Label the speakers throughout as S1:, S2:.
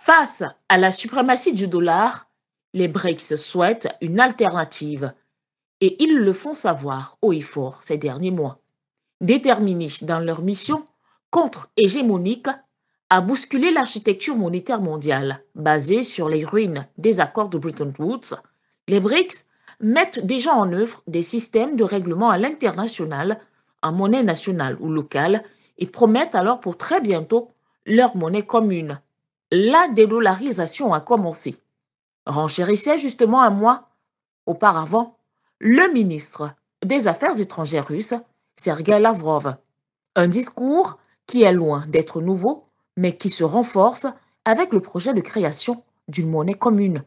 S1: Face à la suprématie du dollar, les BRICS souhaitent une alternative et ils le font savoir haut et fort ces derniers mois, déterminés dans leur mission contre-hégémonique à bousculer l'architecture monétaire mondiale basée sur les ruines des accords de Bretton Woods. Les BRICS mettent déjà en œuvre des systèmes de règlement à l'international en monnaie nationale ou locale et promettent alors pour très bientôt leur monnaie commune. La dédollarisation a commencé, renchérissait justement un mois auparavant le ministre des Affaires étrangères russe, Sergei Lavrov. Un discours qui est loin d'être nouveau, mais qui se renforce avec le projet de création d'une monnaie commune.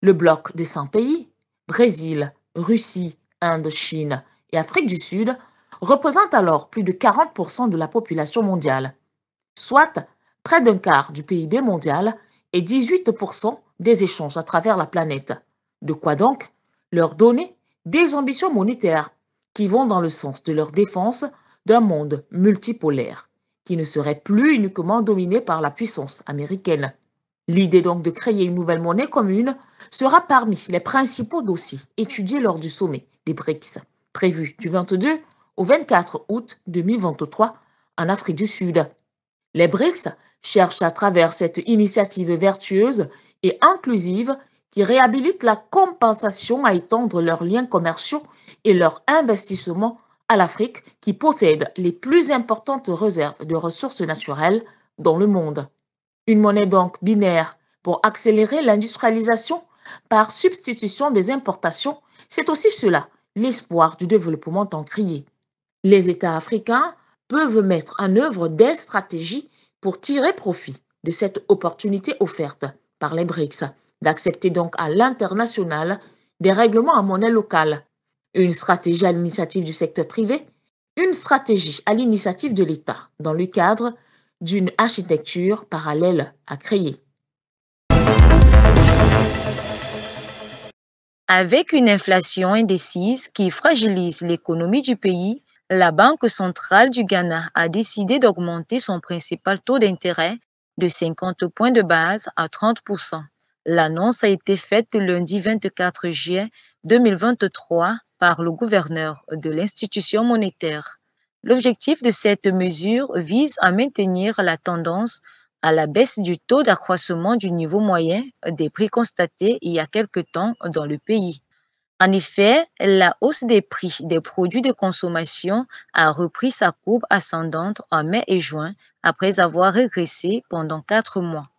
S1: Le bloc des 100 pays, Brésil, Russie, Inde, Chine et Afrique du Sud, représente alors plus de 40% de la population mondiale, soit près d'un quart du PIB mondial et 18% des échanges à travers la planète. De quoi donc leur donner des ambitions monétaires qui vont dans le sens de leur défense d'un monde multipolaire, qui ne serait plus uniquement dominé par la puissance américaine. L'idée donc de créer une nouvelle monnaie commune sera parmi les principaux dossiers étudiés lors du sommet des BRICS, prévu du 22 au 24 août 2023 en Afrique du Sud. Les BRICS cherchent à travers cette initiative vertueuse et inclusive qui réhabilite la compensation à étendre leurs liens commerciaux et leurs investissements à l'Afrique qui possède les plus importantes réserves de ressources naturelles dans le monde. Une monnaie donc binaire pour accélérer l'industrialisation par substitution des importations, c'est aussi cela l'espoir du développement encrier. Les États africains peuvent mettre en œuvre des stratégies pour tirer profit de cette opportunité offerte par les BRICS, d'accepter donc à l'international des règlements en monnaie locale, une stratégie à l'initiative du secteur privé, une stratégie à l'initiative de l'État dans le cadre d'une architecture parallèle à créer.
S2: Avec une inflation indécise qui fragilise l'économie du pays, la Banque centrale du Ghana a décidé d'augmenter son principal taux d'intérêt de 50 points de base à 30%. L'annonce a été faite le lundi 24 juillet 2023 par le gouverneur de l'institution monétaire. L'objectif de cette mesure vise à maintenir la tendance à la baisse du taux d'accroissement du niveau moyen des prix constatés il y a quelque temps dans le pays. En effet, la hausse des prix des produits de consommation a repris sa courbe ascendante en mai et juin après avoir régressé pendant 4 mois.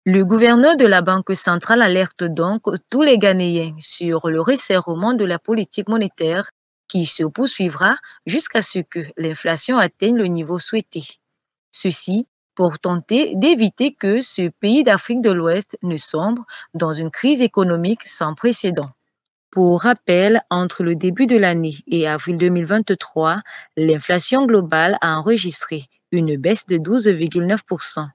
S2: Le gouverneur de la Banque centrale alerte donc tous les Ghanéens sur le resserrement de la politique monétaire qui se poursuivra jusqu'à ce que l'inflation atteigne le niveau souhaité. Ceci pour tenter d'éviter que ce pays d'Afrique de l'Ouest ne sombre dans une crise économique sans précédent. Pour rappel, entre le début de l'année et avril 2023, l'inflation globale a enregistré une baisse de 12,9%.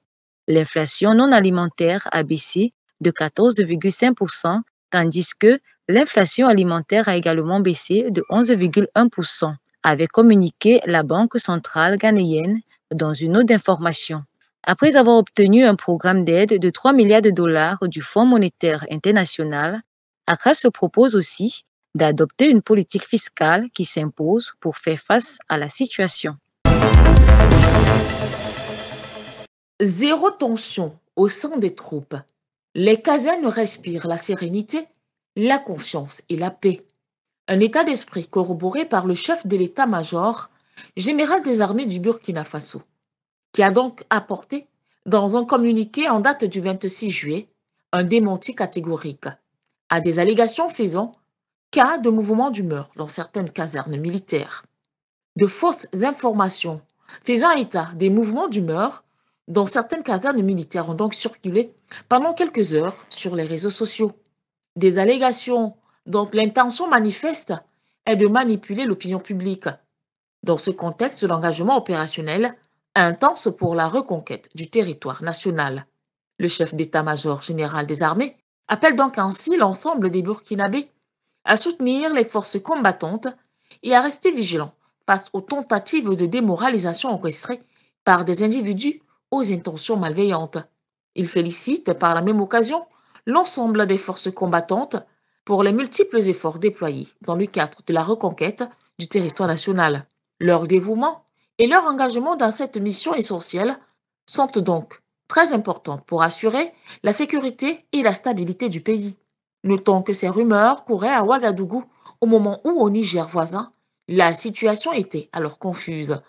S2: L'inflation non alimentaire a baissé de 14,5%, tandis que l'inflation alimentaire a également baissé de 11,1%, avait communiqué la Banque centrale ghanéenne dans une note d'information. Après avoir obtenu un programme d'aide de 3 milliards de dollars du Fonds monétaire international, Accra se propose aussi d'adopter une politique fiscale qui s'impose pour faire face à la situation.
S1: Zéro tension au sein des troupes. Les casernes respirent la sérénité, la confiance et la paix. Un état d'esprit corroboré par le chef de l'état-major, général des armées du Burkina Faso, qui a donc apporté, dans un communiqué en date du 26 juillet, un démenti catégorique à des allégations faisant cas de mouvements d'humeur dans certaines casernes militaires. De fausses informations faisant état des mouvements d'humeur dans certaines casernes militaires ont donc circulé pendant quelques heures sur les réseaux sociaux. Des allégations dont l'intention manifeste est de manipuler l'opinion publique. Dans ce contexte d'engagement opérationnel intense pour la reconquête du territoire national, le chef d'état-major général des armées appelle donc ainsi l'ensemble des Burkinabés à soutenir les forces combattantes et à rester vigilants face aux tentatives de démoralisation orchestrées par des individus aux intentions malveillantes. Il félicite par la même occasion l'ensemble des forces combattantes pour les multiples efforts déployés dans le cadre de la reconquête du territoire national. Leur dévouement et leur engagement dans cette mission essentielle sont donc très importantes pour assurer la sécurité et la stabilité du pays. Notons que ces rumeurs couraient à Ouagadougou au moment où au Niger voisin, la situation était alors confuse.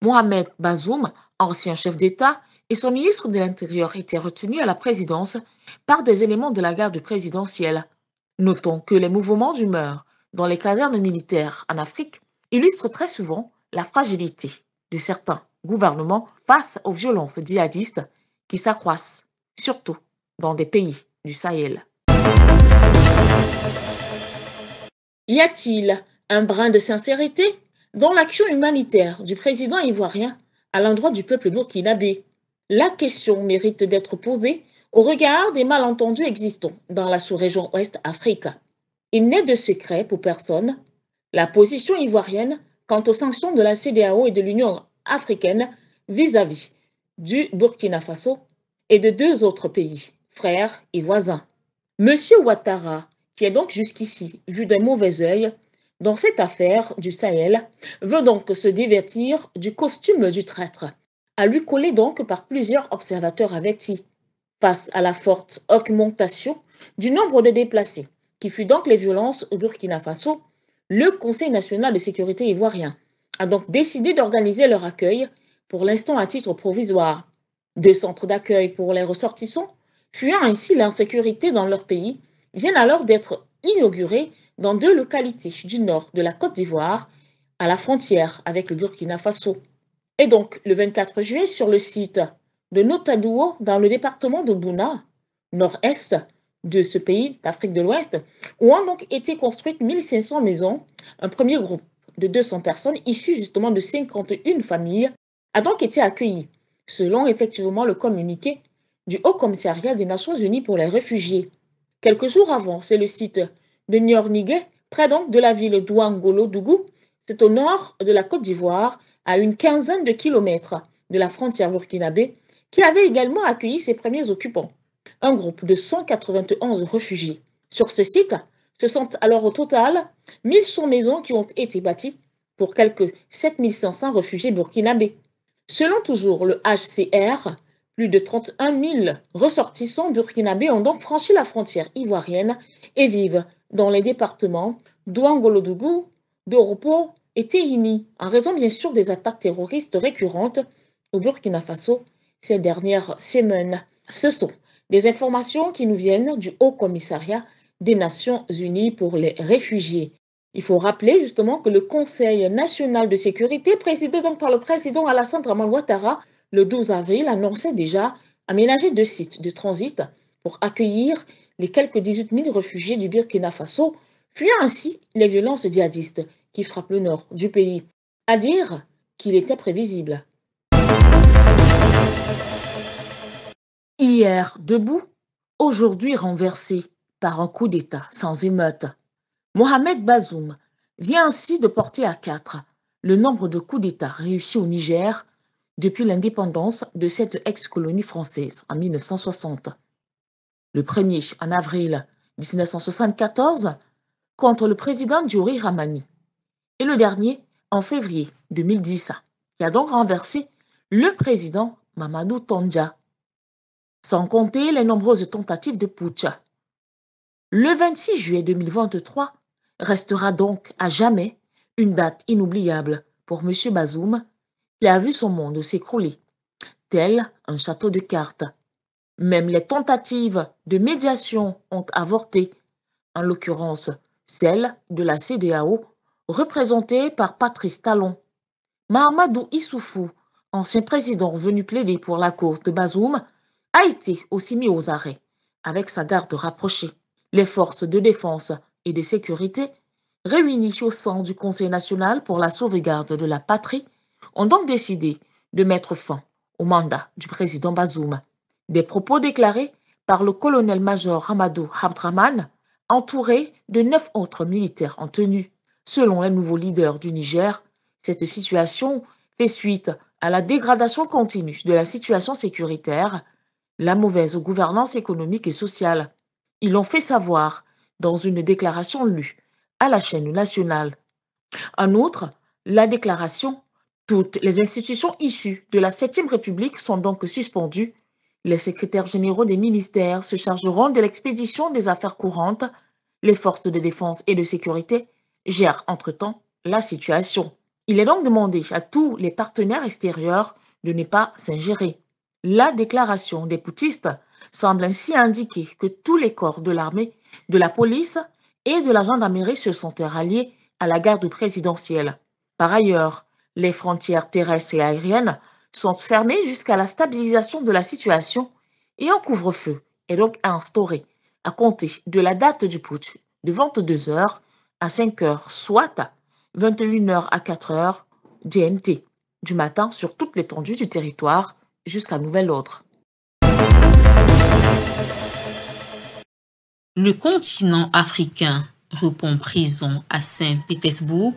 S1: Mohamed Bazoum, ancien chef d'État, et son ministre de l'Intérieur étaient retenus à la présidence par des éléments de la garde présidentielle. Notons que les mouvements d'humeur dans les casernes militaires en Afrique illustrent très souvent la fragilité de certains gouvernements face aux violences djihadistes qui s'accroissent, surtout dans des pays du Sahel. Y a-t-il un brin de sincérité dans l'action humanitaire du président ivoirien à l'endroit du peuple burkinabé? La question mérite d'être posée au regard des malentendus existants dans la sous-région Ouest Afrique. Il n'est de secret pour personne la position ivoirienne quant aux sanctions de la CEDEAO et de l'Union africaine vis-à-vis du Burkina Faso et de deux autres pays, frères et voisins. Monsieur Ouattara, qui est donc jusqu'ici vu d'un mauvais œil dans cette affaire du Sahel, veut donc se dévêtir du costume du traître, à lui coller donc par plusieurs observateurs avertis. Face à la forte augmentation du nombre de déplacés, qui fut donc les violences au Burkina Faso, le Conseil national de sécurité ivoirien a donc décidé d'organiser leur accueil, pour l'instant à titre provisoire. Deux centres d'accueil pour les ressortissants, fuyant ainsi l'insécurité dans leur pays, viennent alors d'être inaugurés dans deux localités du nord de la Côte d'Ivoire, à la frontière avec le Burkina Faso. Et donc, le 24 juillet, sur le site de Notadouo, dans le département de Bouna, nord-est de ce pays d'Afrique de l'Ouest, où ont donc été construites 1500 maisons. Un premier groupe de 200 personnes, issues justement de 51 familles, a donc été accueilli, selon effectivement le communiqué du Haut Commissariat des Nations Unies pour les réfugiés. Quelques jours avant, c'est le site de Niornigué, près donc de la ville d'Ouangolo-Dougou, c'est au nord de la Côte d'Ivoire, à une quinzaine de kilomètres de la frontière burkinabé, qui avait également accueilli ses premiers occupants, un groupe de 191 réfugiés. Sur ce site, ce sont alors au total 1100 maisons qui ont été bâties pour quelques 7500 réfugiés burkinabés. Selon toujours le HCR, plus de 31 000 ressortissants burkinabés ont donc franchi la frontière ivoirienne et vivent dans les départements d'Ouangolo-Dougou, d'Oropo et Téhini, en raison bien sûr des attaques terroristes récurrentes au Burkina Faso ces dernières semaines. Ce sont des informations qui nous viennent du Haut Commissariat des Nations Unies pour les réfugiés. Il faut rappeler justement que le Conseil national de sécurité, présidé donc par le président Alassane Dramane Ouattara, le 12 avril, annonçait déjà aménager deux sites de transit pour accueillir les quelques 18 000 réfugiés du Burkina Faso, fuyant ainsi les violences djihadistes qui frappent le nord du pays. À dire qu'il était prévisible. Hier debout, aujourd'hui renversé par un coup d'État sans émeute. Mohamed Bazoum vient ainsi de porter à 4 le nombre de coups d'État réussis au Niger depuis l'indépendance de cette ex-colonie française en 1960. Le premier en avril 1974 contre le président Djori Ramani et le dernier en février 2010 qui a donc renversé le président Mamadou Tandja, sans compter les nombreuses tentatives de putsch. Le 26 juillet 2023 restera donc à jamais une date inoubliable pour M. Bazoum, qui a vu son monde s'écrouler, tel un château de cartes. Même les tentatives de médiation ont avorté, en l'occurrence celle de la CEDEAO, représentée par Patrice Talon. Mahamadou Issoufou, ancien président venu plaider pour la cause de Bazoum, a été aussi mis aux arrêts, avec sa garde rapprochée. Les forces de défense et de sécurité, réunies au sein du Conseil national pour la sauvegarde de la patrie, ont donc décidé de mettre fin au mandat du président Bazoum. Des propos déclarés par le colonel-major Hamadou Abdraman, entouré de 9 autres militaires en tenue. Selon les nouveaux leaders du Niger, cette situation fait suite à la dégradation continue de la situation sécuritaire la mauvaise gouvernance économique et sociale. Ils l'ont fait savoir dans une déclaration lue à la chaîne nationale. En outre, la déclaration, toutes les institutions issues de la 7e République sont donc suspendues. Les secrétaires généraux des ministères se chargeront de l'expédition des affaires courantes. Les forces de défense et de sécurité gèrent entre-temps la situation. Il est donc demandé à tous les partenaires extérieurs de ne pas s'ingérer. La déclaration des poutistes semble ainsi indiquer que tous les corps de l'armée, de la police et de la gendarmerie se sont ralliés à la garde présidentielle. Par ailleurs, les frontières terrestres et aériennes sont fermées jusqu'à la stabilisation de la situation et un couvre-feu est donc instauré à compter de la date du putsch de 22 heures à 5 heures, soit 21 heures à 4 heures GMT du matin sur toute l'étendue du territoire jusqu'à nouvel ordre.
S3: Le continent africain répond présent à Saint-Pétersbourg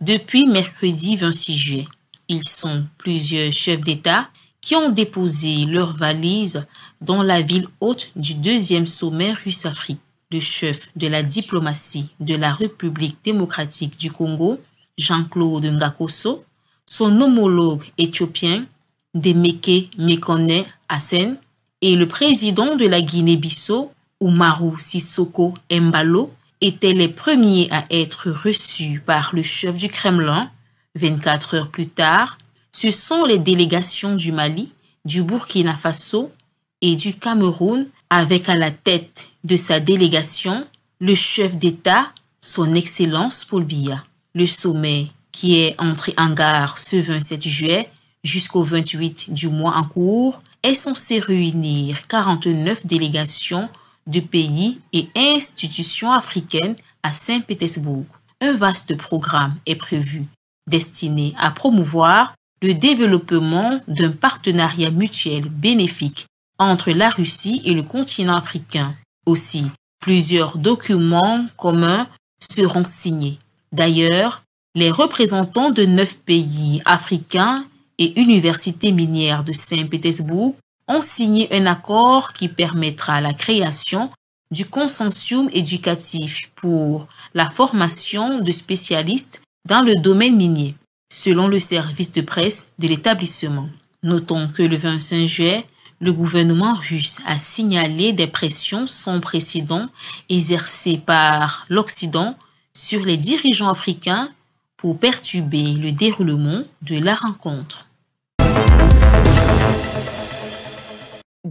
S3: depuis mercredi 26 juillet. Ils sont plusieurs chefs d'État qui ont déposé leurs valises dans la ville hôte du 2e sommet Russe-Afrique. Le chef de la diplomatie de la République démocratique du Congo, Jean-Claude Ngakoso, son homologue éthiopien, Demeke Mekonnen Hassen, et le président de la Guinée-Bissau, Umaru Sissoko Embalo, étaient les premiers à être reçus par le chef du Kremlin. 24 heures plus tard, ce sont les délégations du Mali, du Burkina Faso et du Cameroun, avec à la tête de sa délégation le chef d'État, son Excellence Paul Biya. Le sommet, qui est entré en gare ce 27 juillet jusqu'au 28 du mois en cours, est censé réunir 49 délégations de pays et institutions africaines à Saint-Pétersbourg. Un vaste programme est prévu, destiné à promouvoir le développement d'un partenariat mutuel bénéfique entre la Russie et le continent africain. Aussi, plusieurs documents communs seront signés. D'ailleurs, les représentants de 9 pays africains et universités minières de Saint-Pétersbourg ont signé un accord qui permettra la création du consortium éducatif pour la formation de spécialistes dans le domaine minier, selon le service de presse de l'établissement. Notons que le 25 juillet, le gouvernement russe a signalé des pressions sans précédent exercées par l'Occident sur les dirigeants africains pour perturber le déroulement de la rencontre.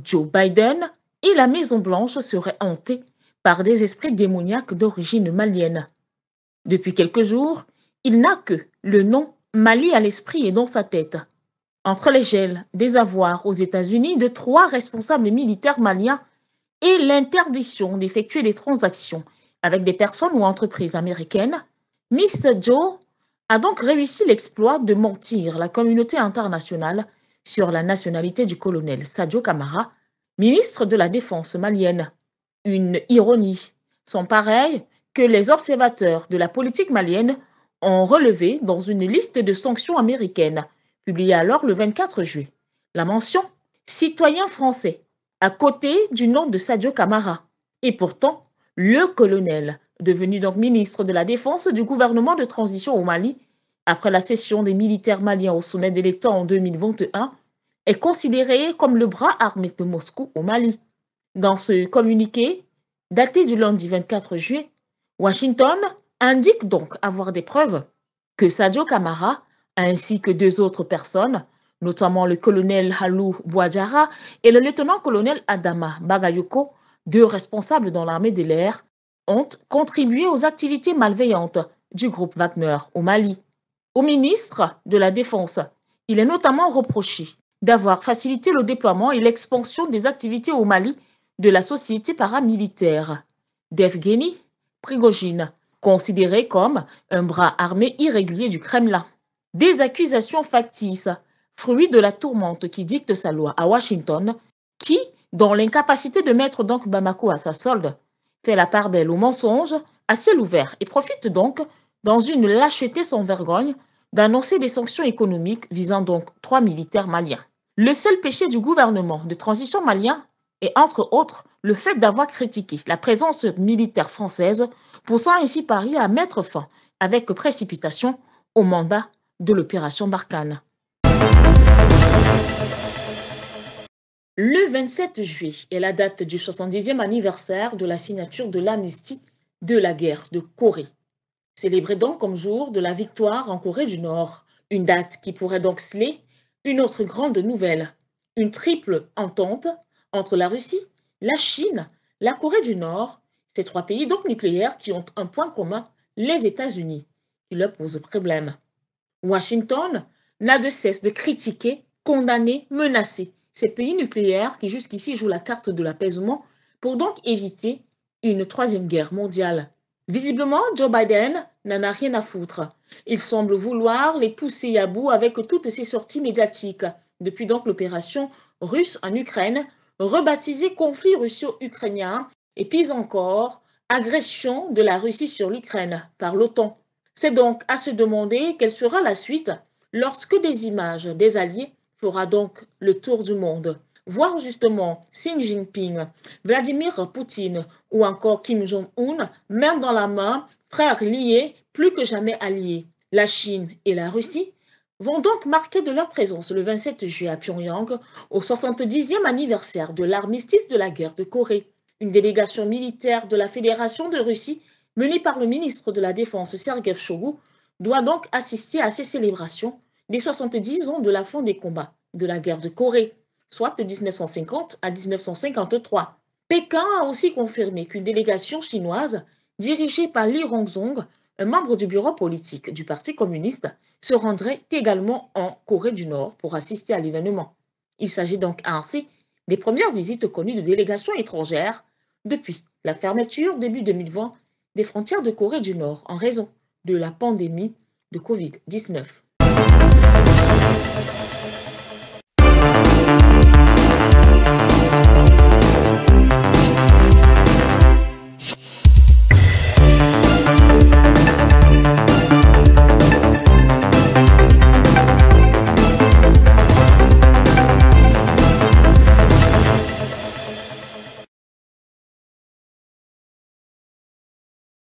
S1: Joe Biden et la Maison-Blanche seraient hantés par des esprits démoniaques d'origine malienne. Depuis quelques jours, il n'a que le nom Mali à l'esprit et dans sa tête. Entre les gels des avoirs aux États-Unis de 3 responsables militaires maliens et l'interdiction d'effectuer des transactions avec des personnes ou entreprises américaines, Mr. Joe a donc réussi l'exploit de mentir la communauté internationale sur la nationalité du colonel Sadio Camara, ministre de la Défense malienne. Une ironie, sans pareille, que les observateurs de la politique malienne ont relevé dans une liste de sanctions américaines, publiée alors le 24 juillet. La mention « citoyen français » à côté du nom de Sadio Camara. Et pourtant, le colonel, devenu donc ministre de la Défense du gouvernement de transition au Mali, après la cession des militaires maliens au sommet de l'État en 2021, est considéré comme le bras armé de Moscou au Mali. Dans ce communiqué, daté du lundi 24 juillet, Washington indique donc avoir des preuves que Sadio Camara, ainsi que 2 autres personnes, notamment le colonel Halou Bouadjara et le lieutenant-colonel Adama Bagayoko, 2 responsables dans l'armée de l'air, ont contribué aux activités malveillantes du groupe Wagner au Mali. Au ministre de la Défense, il est notamment reproché d'avoir facilité le déploiement et l'expansion des activités au Mali de la société paramilitaire d'Evgeny Prigojine, considéré comme un bras armé irrégulier du Kremlin. Des accusations factices, fruits de la tourmente qui dicte sa loi à Washington, qui, dans l'incapacité de mettre donc Bamako à sa solde, fait la part belle aux mensonges à ciel ouvert et profite donc, dans une lâcheté sans vergogne, d'annoncer des sanctions économiques visant donc 3 militaires maliens. Le seul péché du gouvernement de transition malien est entre autres le fait d'avoir critiqué la présence militaire française, poussant ainsi Paris à mettre fin avec précipitation au mandat de l'opération Barkhane. Le 27 juillet est la date du 70e anniversaire de la signature de l'amnistie de la guerre de Corée, célébré donc comme jour de la victoire en Corée du Nord, une date qui pourrait donc sceller une autre grande nouvelle, une triple entente entre la Russie, la Chine, la Corée du Nord, ces trois pays donc nucléaires qui ont un point commun, les États-Unis, qui leur posent problème. Washington n'a de cesse de critiquer, condamner, menacer ces pays nucléaires qui jusqu'ici jouent la carte de l'apaisement pour donc éviter une troisième guerre mondiale. Visiblement, Joe Biden n'en a rien à foutre. Il semble vouloir les pousser à bout avec toutes ces sorties médiatiques, depuis donc l'opération russe en Ukraine, rebaptisée conflit russo-ukrainien, et puis encore, agression de la Russie sur l'Ukraine par l'OTAN. C'est donc à se demander quelle sera la suite lorsque des images des alliés fera donc le tour du monde. Voir justement Xi Jinping, Vladimir Poutine ou encore Kim Jong-un, main dans la main, frères liés, plus que jamais alliés. La Chine et la Russie vont donc marquer de leur présence le 27 juillet à Pyongyang, au 70e anniversaire de l'armistice de la guerre de Corée. Une délégation militaire de la Fédération de Russie menée par le ministre de la Défense Sergei Shoigu, doit donc assister à ces célébrations des 70 ans de la fin des combats de la guerre de Corée, soit de 1950 à 1953. Pékin a aussi confirmé qu'une délégation chinoise, dirigée par Li Rongzong, un membre du bureau politique du Parti communiste, se rendrait également en Corée du Nord pour assister à l'événement. Il s'agit donc ainsi des premières visites connues de délégations étrangères depuis la fermeture début 2020 des frontières de Corée du Nord en raison de la pandémie de Covid-19.